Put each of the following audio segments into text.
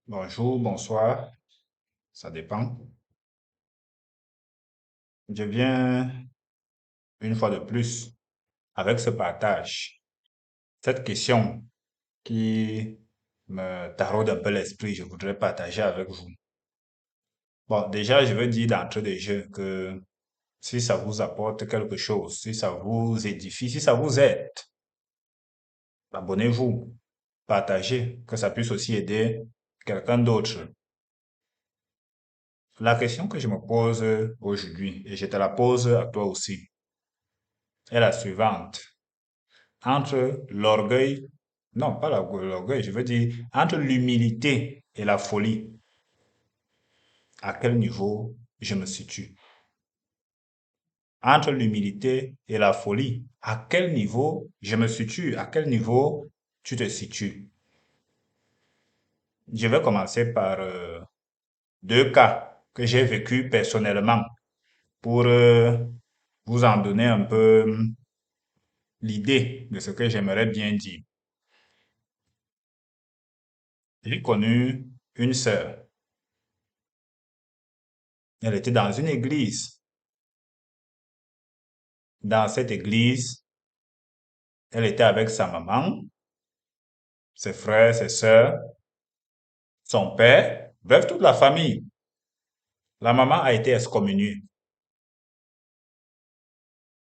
Bonjour, bonsoir, ça dépend. Je viens une fois de plus avec ce partage, cette question qui me taraude un peu l'esprit, je voudrais partager avec vous. Bon, déjà, je veux dire d'entrée de jeu que si ça vous apporte quelque chose, si ça vous édifie, si ça vous aide, abonnez-vous, partagez, que ça puisse aussi aider quelqu'un d'autre. La question que je me pose aujourd'hui, et je te la pose à toi aussi, est la suivante. Entre l'orgueil, non, pas l'orgueil, je veux dire, entre l'humilité et la folie, à quel niveau je me situe? Entre l'humilité et la folie, à quel niveau je me situe? À quel niveau tu te situes? Je vais commencer par deux cas que j'ai vécus personnellement pour vous en donner un peu l'idée de ce que j'aimerais bien dire. J'ai connu une sœur. Elle était dans une église. Dans cette église, elle était avec sa maman, ses frères, ses sœurs, son père, bref, toute la famille. La maman a été excommuniée.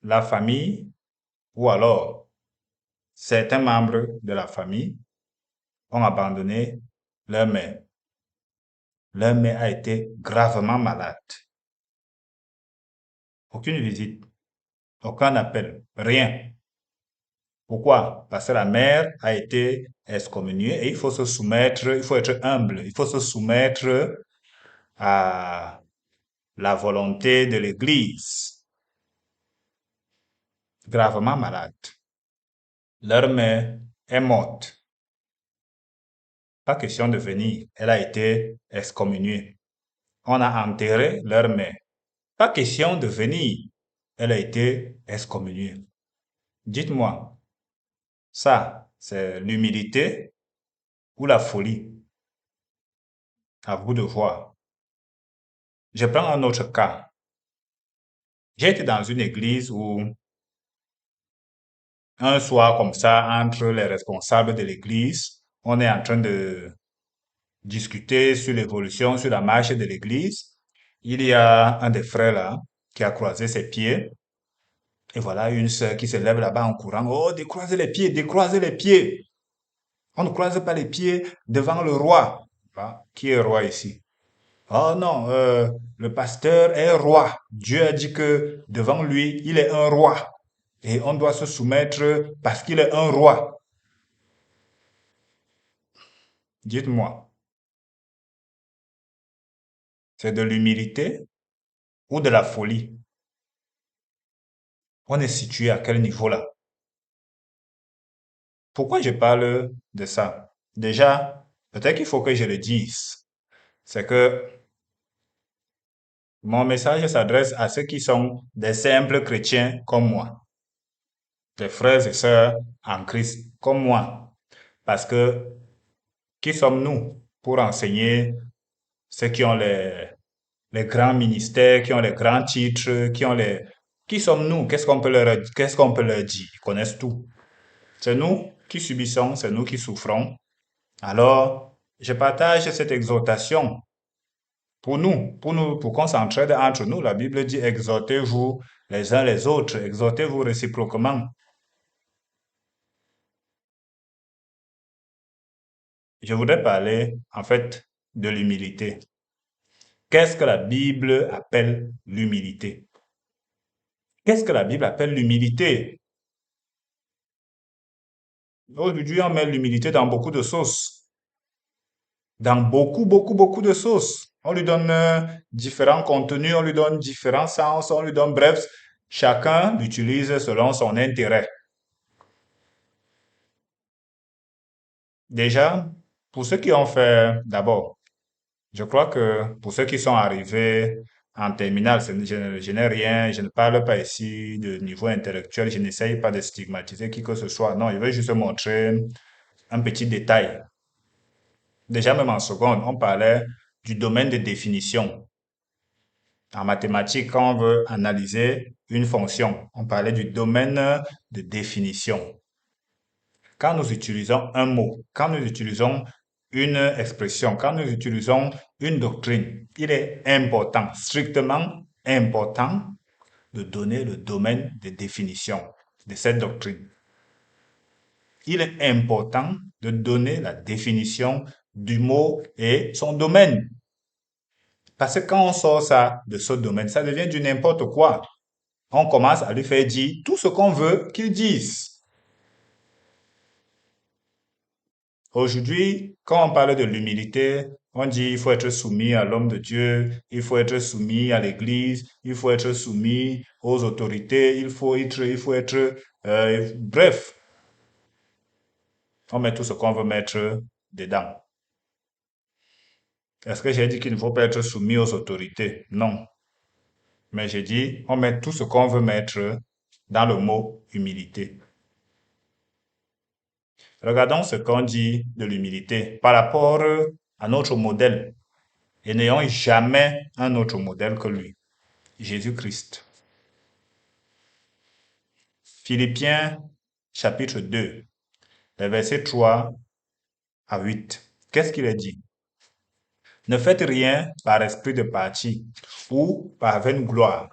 La famille, ou alors certains membres de la famille, ont abandonné leur mère. Leur mère a été gravement malade. Aucune visite, aucun appel, rien. Pourquoi? Parce que la mère a été excommuniée et il faut se soumettre, il faut être humble, il faut se soumettre à la volonté de l'Église. Gravement malade. Leur mère est morte. Pas question de venir. Elle a été excommuniée. On a enterré leur mère. Pas question de venir. Elle a été excommuniée. Dites-moi, ça, c'est l'humilité ou la folie? À vous de voir. Je prends un autre cas. J'ai été dans une église où un soir comme ça, entre les responsables de l'église, on est en train de discuter sur l'évolution, sur la marche de l'église. Il y a un des frères là qui a croisé ses pieds. Et voilà une sœur qui se lève là-bas en courant. Oh, décroisez les pieds, décroisez les pieds. On ne croise pas les pieds devant le roi. Ah, qui est roi ici? Oh non, le pasteur est roi. Dieu a dit que devant lui, il est un roi. Et on doit se soumettre parce qu'il est un roi. Dites-moi, c'est de l'humilité ou de la folie? On est situé à quel niveau là? Pourquoi je parle de ça? Déjà, peut-être qu'il faut que je le dise. C'est que mon message s'adresse à ceux qui sont des simples chrétiens comme moi, des frères et sœurs en Christ comme moi. Parce que qui sommes-nous pour enseigner ceux qui ont les grands ministères, qui ont les grands titres, qui ont les... Qui sommes-nous? Qu'est-ce qu'on peut leur dire? Ils connaissent tout. C'est nous qui subissons, c'est nous qui souffrons. Alors, je partage cette exhortation pour nous, pour qu'on s'entraide entre nous. La Bible dit exhortez-vous les uns les autres, exhortez-vous réciproquement. Je voudrais parler, en fait, de l'humilité. Qu'est-ce que la Bible appelle l'humilité? Qu'est-ce que la Bible appelle l'humilité? Aujourd'hui, on met l'humilité dans beaucoup de sauces. Dans beaucoup de sauces. On lui donne différents contenus, on lui donne différents sens, on lui donne, bref, chacun l'utilise selon son intérêt. Déjà, pour ceux qui ont fait, d'abord, je crois que pour ceux qui sont arrivés en terminale, je n'ai rien, je ne parle pas ici de niveau intellectuel, je n'essaye pas de stigmatiser qui que ce soit. Non, je veux juste montrer un petit détail. Déjà, même en seconde, on parlait du domaine de définition. En mathématiques, quand on veut analyser une fonction, on parlait du domaine de définition. Quand nous utilisons un mot, quand nous utilisons une expression, quand nous utilisons une doctrine, il est important, strictement important, de donner le domaine de définition de cette doctrine. Il est important de donner la définition du mot et son domaine. Parce que quand on sort ça de ce domaine, ça devient du n'importe quoi. On commence à lui faire dire tout ce qu'on veut qu'il dise. Aujourd'hui, quand on parle de l'humilité, on dit il faut être soumis à l'homme de Dieu, il faut être soumis à l'Église, il faut être soumis aux autorités, bref, on met tout ce qu'on veut mettre dedans. Est-ce que j'ai dit qu'il ne faut pas être soumis aux autorités? Non. Mais j'ai dit, on met tout ce qu'on veut mettre dans le mot humilité. Regardons ce qu'on dit de l'humilité par rapport à notre modèle. Et n'ayons jamais un autre modèle que lui, Jésus-Christ. Philippiens chapitre 2, les versets 3 à 8. Qu'est-ce qu'il est dit? Ne faites rien par esprit de parti ou par vaine gloire,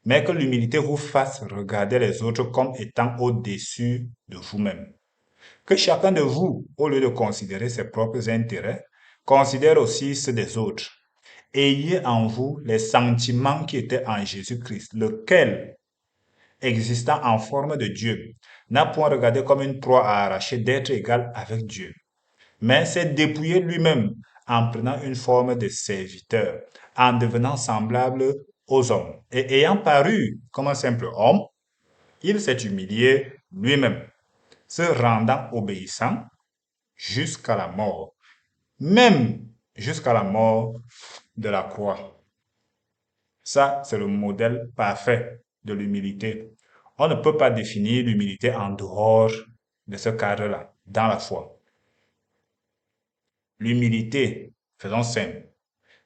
mais que l'humilité vous fasse regarder les autres comme étant au-dessus de vous-même. Que chacun de vous, au lieu de considérer ses propres intérêts, considère aussi ceux des autres. Ayez en vous les sentiments qui étaient en Jésus-Christ, lequel, existant en forme de Dieu, n'a point regardé comme une proie à arracher d'être égal avec Dieu, mais s'est dépouillé lui-même en prenant une forme de serviteur, en devenant semblable aux hommes. Et ayant paru comme un simple homme, il s'est humilié lui-même, se rendant obéissant jusqu'à la mort, même jusqu'à la mort de la croix. Ça, c'est le modèle parfait de l'humilité. On ne peut pas définir l'humilité en dehors de ce cadre-là, dans la foi. L'humilité, faisons simple,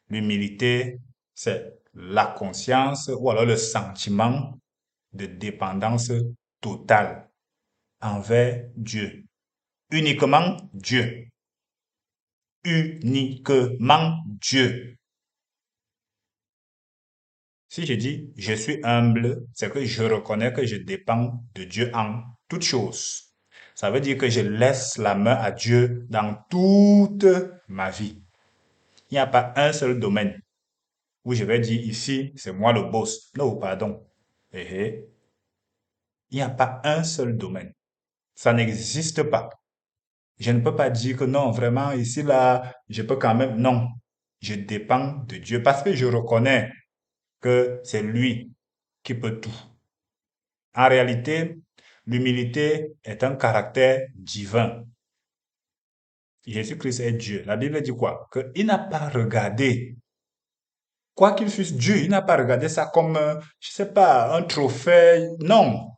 l'humilité, c'est la conscience ou alors le sentiment de dépendance totale envers Dieu. Uniquement Dieu. Uniquement Dieu. Si je dis je suis humble, c'est que je reconnais que je dépends de Dieu en toutes choses. Ça veut dire que je laisse la main à Dieu dans toute ma vie. Il n'y a pas un seul domaine où je vais dire ici, c'est moi le boss. Non, pardon. Il n'y a pas un seul domaine. Ça n'existe pas. Je ne peux pas dire que non, vraiment, ici, là, je peux quand même. Non. Je dépends de Dieu parce que je reconnais que c'est lui qui peut tout. En réalité, l'humilité est un caractère divin. Jésus-Christ est Dieu. La Bible dit quoi? Qu'il n'a pas regardé, quoi qu'il fût Dieu, il n'a pas regardé ça comme, je sais pas, un trophée. Non.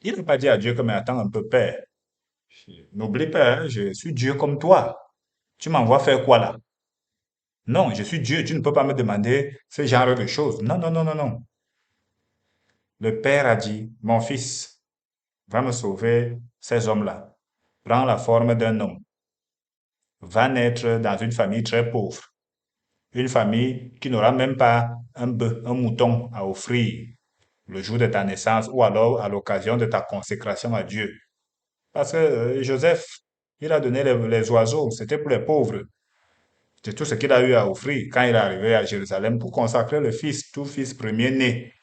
Il n'a pas dit à Dieu que, mais attends un peu, Père. N'oublie pas, hein, je suis Dieu comme toi. Tu m'envoies faire quoi là? Non, je suis Dieu, tu ne peux pas me demander ce genre de choses. Non, non, non, non, non. Le Père a dit, mon fils va me sauver ces hommes-là. Prends la forme d'un homme. Va naître dans une famille très pauvre. Une famille qui n'aura même pas un bœuf, un mouton à offrir le jour de ta naissance ou alors à l'occasion de ta consécration à Dieu. Parce que Joseph, il a donné les oiseaux, c'était pour les pauvres. C'est tout ce qu'il a eu à offrir quand il est arrivé à Jérusalem pour consacrer le fils, tout fils premier-né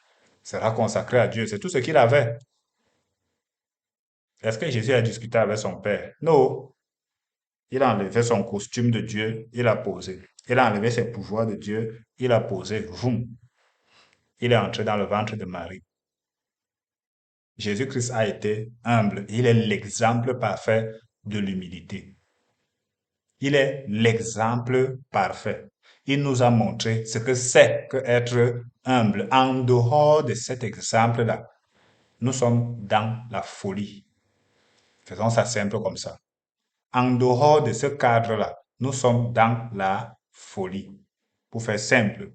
sera consacré à Dieu. C'est tout ce qu'il avait. Est-ce que Jésus a discuté avec son père? Non. Il a enlevé son costume de Dieu, il a posé. Il a enlevé ses pouvoirs de Dieu, il a posé. Voum. Il est entré dans le ventre de Marie. Jésus-Christ a été humble. Il est l'exemple parfait de l'humilité. Il est l'exemple parfait. Il nous a montré ce que c'est que être humble. En dehors de cet exemple-là, nous sommes dans la folie. Faisons ça simple comme ça. En dehors de ce cadre-là, nous sommes dans la folie. Pour faire simple,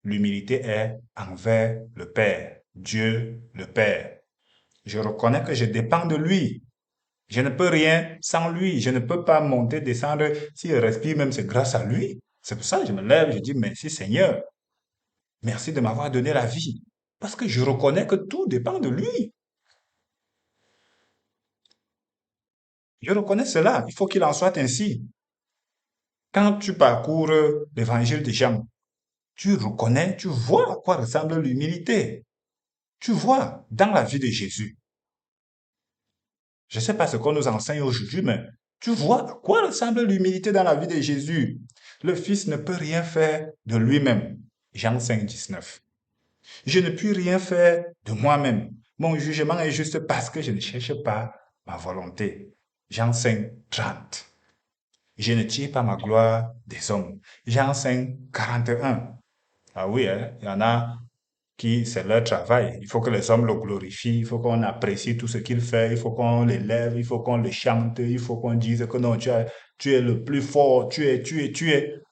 l'humilité est envers le Père, Dieu le Père. Je reconnais que je dépends de lui. Je ne peux rien sans lui. Je ne peux pas monter, descendre. Si je respire, même c'est grâce à lui. C'est pour ça que je me lève, je dis merci Seigneur. Merci de m'avoir donné la vie. Parce que je reconnais que tout dépend de lui. Je reconnais cela. Il faut qu'il en soit ainsi. Quand tu parcours l'évangile de Jean, tu reconnais, tu vois à quoi ressemble l'humilité. Tu vois dans la vie de Jésus. Je ne sais pas ce qu'on nous enseigne aujourd'hui, mais tu vois à quoi ressemble l'humilité dans la vie de Jésus. Le Fils ne peut rien faire de lui-même. Jean 5, 19. Je ne puis rien faire de moi-même. Mon jugement est juste parce que je ne cherche pas ma volonté. Jean 5, 30. Je ne tire pas ma gloire des hommes. Jean 5, 41. Ah oui, hein, il y en a qui, c'est leur travail. Il faut que les hommes le glorifient, il faut qu'on apprécie tout ce qu'il fait, il faut qu'on l'élève, il faut qu'on le chante, il faut qu'on dise que non, tu es le plus fort, tu es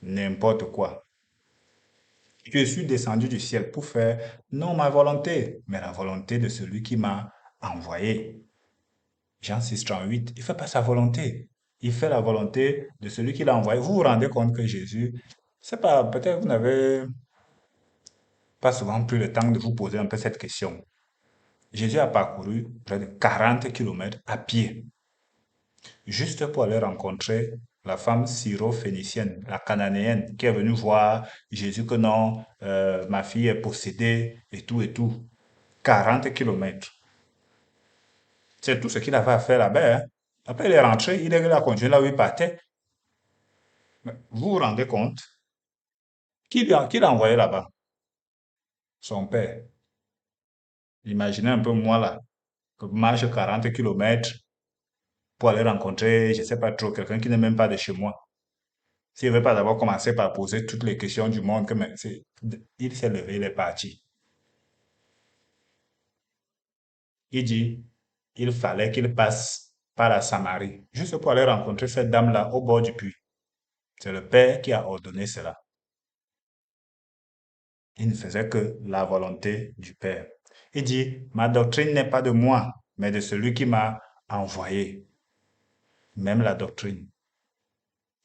n'importe quoi. Je suis descendu du ciel pour faire non ma volonté, mais la volonté de celui qui m'a envoyé. Jean 6, 38, il ne fait pas sa volonté. Il fait la volonté de celui qui l'a envoyé. Vous vous rendez compte que Jésus, c'est pas, peut-être vous n'avez pas souvent pris le temps de vous poser un peu cette question. Jésus a parcouru près de 40 kilomètres à pied, juste pour aller rencontrer la femme syro-phénicienne, la cananéenne, qui est venue voir Jésus que non, ma fille est possédée et tout et tout. 40 kilomètres. C'est tout ce qu'il avait à faire là-bas. Hein. Après, il est rentré, il a continué là où il partait. Mais vous vous rendez compte? Qui l'a envoyé là-bas? Son père. Imaginez un peu moi là, que je marche 40 kilomètres pour aller rencontrer, je ne sais pas trop, quelqu'un qui n'est même pas de chez moi. S'il ne veut pas d'abord commencer par poser toutes les questions du monde, il s'est levé, il est parti. Il dit, il fallait qu'il passe par la Samarie, juste pour aller rencontrer cette dame-là au bord du puits. C'est le Père qui a ordonné cela. Il ne faisait que la volonté du Père. Il dit, ma doctrine n'est pas de moi, mais de celui qui m'a envoyé. Même la doctrine.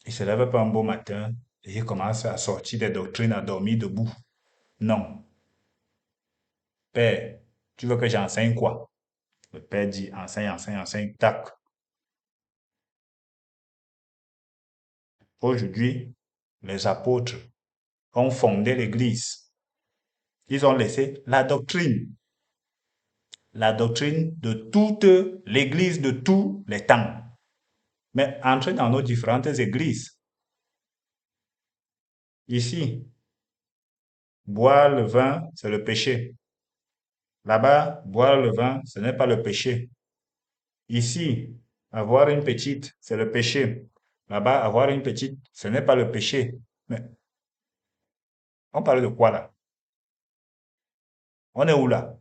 Il se lève pas un beau matin et il commence à sortir des doctrines, à dormir debout. Non. Père, tu veux que j'enseigne quoi? Le Père dit, enseigne, enseigne, enseigne, tac. Aujourd'hui, les apôtres ont fondé l'Église. Ils ont laissé la doctrine de toute l'Église de tous les temps. Mais entrez dans nos différentes églises. Ici, boire le vin, c'est le péché. Là-bas, boire le vin, ce n'est pas le péché. Ici, avoir une petite, c'est le péché. Là-bas, avoir une petite, ce n'est pas le péché. Mais on parle de quoi là? On est où là?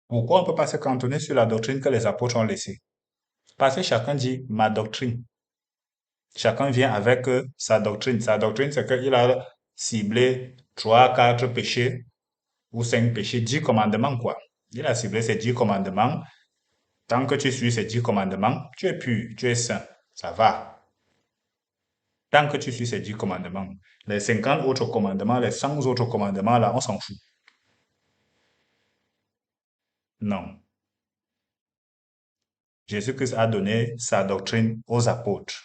Pourquoi on ne peut pas se cantonner sur la doctrine que les apôtres ont laissée? Parce que chacun dit ma doctrine. Chacun vient avec sa doctrine. Sa doctrine, c'est qu'il a ciblé trois, quatre péchés ou cinq péchés, 10 commandements, quoi. Il a ciblé ces 10 commandements. Tant que tu suis ces 10 commandements, tu es pur, tu es saint. Ça va. Tant que tu suis ces 10 commandements. Les 50 autres commandements, les 100 autres commandements, là, on s'en fout. Non. Jésus-Christ a donné sa doctrine aux apôtres.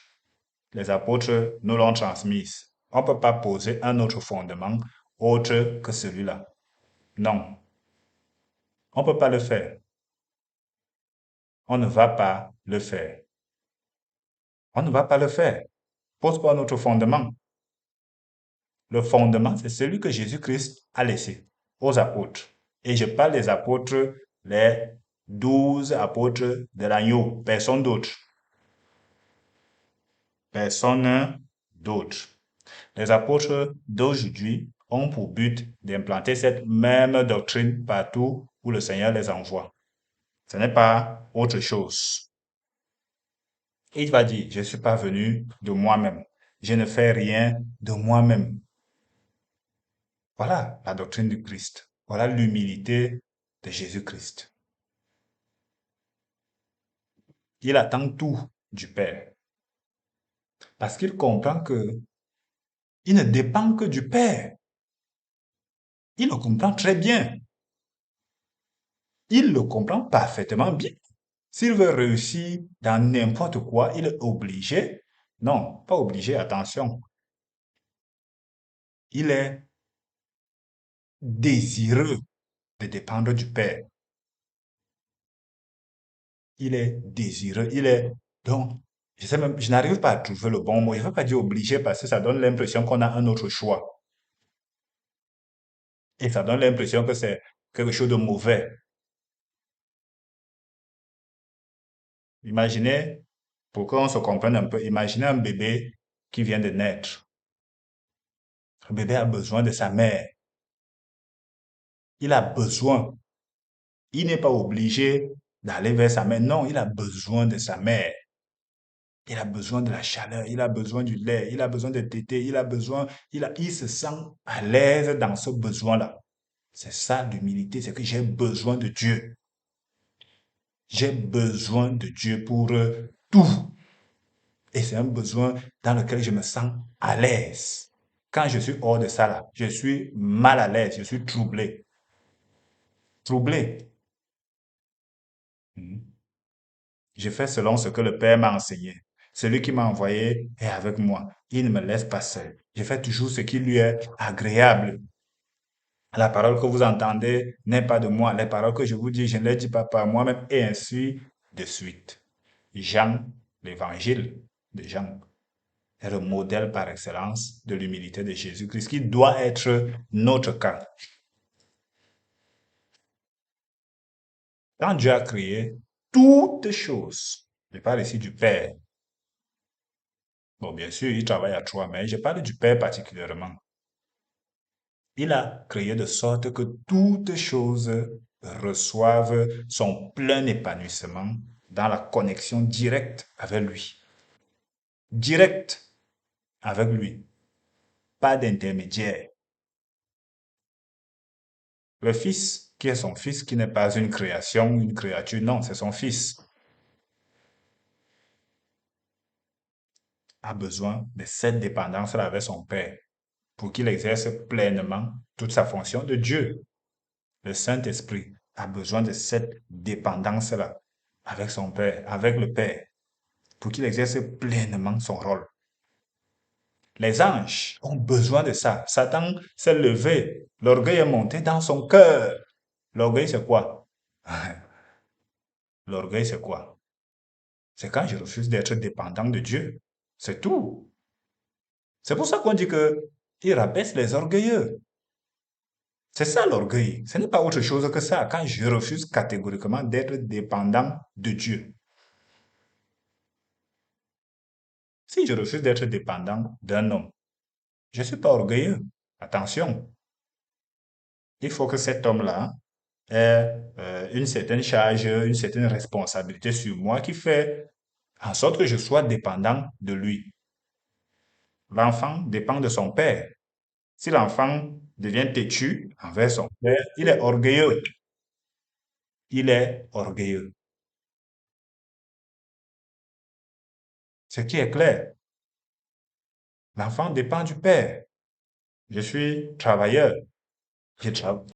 Les apôtres nous l'ont transmise. On ne peut pas poser un autre fondement autre que celui-là. Non. On ne peut pas le faire. On ne va pas le faire. On ne va pas le faire. Pose pas notre fondement. Le fondement, c'est celui que Jésus-Christ a laissé aux apôtres. Et je parle des apôtres, les 12 apôtres de l'agneau, personne d'autre. Personne d'autre. Les apôtres d'aujourd'hui ont pour but d'implanter cette même doctrine partout où le Seigneur les envoie. Ce n'est pas autre chose. Il va dire, je ne suis pas venu de moi-même. Je ne fais rien de moi-même. Voilà la doctrine du Christ. Voilà l'humilité de Jésus-Christ. Il attend tout du Père parce qu'il comprend que il ne dépend que du Père. Il le comprend très bien. Il le comprend parfaitement bien. S'il veut réussir dans n'importe quoi, il est obligé. Non, pas obligé, attention. Il est désireux de dépendre du Père. Il est désireux. Il est... Donc, je sais même, je n'arrive pas à trouver le bon mot. Je ne veux pas dire obligé parce que ça donne l'impression qu'on a un autre choix. Et ça donne l'impression que c'est quelque chose de mauvais. Imaginez, pour qu'on se comprenne un peu, imaginez un bébé qui vient de naître. Le bébé a besoin de sa mère. Il a besoin. Il n'est pas obligé d'aller vers sa mère. Non, il a besoin de sa mère. Il a besoin de la chaleur, il a besoin du lait, il a besoin de téter, il a besoin, il se sent à l'aise dans ce besoin-là. C'est ça l'humilité, c'est que j'ai besoin de Dieu. J'ai besoin de Dieu pour tout. Et c'est un besoin dans lequel je me sens à l'aise. Quand je suis hors de ça, là, je suis mal à l'aise, je suis troublé. Troublé. Mhm. Je fais selon ce que le Père m'a enseigné. Celui qui m'a envoyé est avec moi. Il ne me laisse pas seul. Je fais toujours ce qui lui est agréable. La parole que vous entendez n'est pas de moi. Les paroles que je vous dis, je ne les dis pas par moi-même et ainsi de suite. Jean, l'évangile de Jean, est le modèle par excellence de l'humilité de Jésus-Christ qui doit être notre cas. Quand Dieu a créé toutes choses, je parle ici du Père. Bon, bien sûr, il travaille à trois, mais je parle du Père particulièrement. Il a créé de sorte que toutes choses reçoivent son plein épanouissement dans la connexion directe avec lui. Direct avec lui, pas d'intermédiaire. Le Fils, qui est son Fils, qui n'est pas une création, une créature, non, c'est son Fils, a besoin de cette dépendance-là avec son Père pour qu'il exerce pleinement toute sa fonction de Dieu. Le Saint-Esprit a besoin de cette dépendance-là avec son Père, avec le Père, pour qu'il exerce pleinement son rôle. Les anges ont besoin de ça. Satan s'est levé. L'orgueil est monté dans son cœur. L'orgueil, c'est quoi? L'orgueil, c'est quoi? C'est quand je refuse d'être dépendant de Dieu. C'est tout. C'est pour ça qu'on dit que il rabaisse les orgueilleux. C'est ça l'orgueil. Ce n'est pas autre chose que ça. Quand je refuse catégoriquement d'être dépendant de Dieu. Si je refuse d'être dépendant d'un homme, je ne suis pas orgueilleux. Attention. Il faut que cet homme-là ait une certaine charge, une certaine responsabilité sur moi qui fait en sorte que je sois dépendant de lui. L'enfant dépend de son père. Si l'enfant devient têtu envers son père, il est orgueilleux. Il est orgueilleux. Ce qui est clair, l'enfant dépend du père. Je suis travailleur. Je travaille.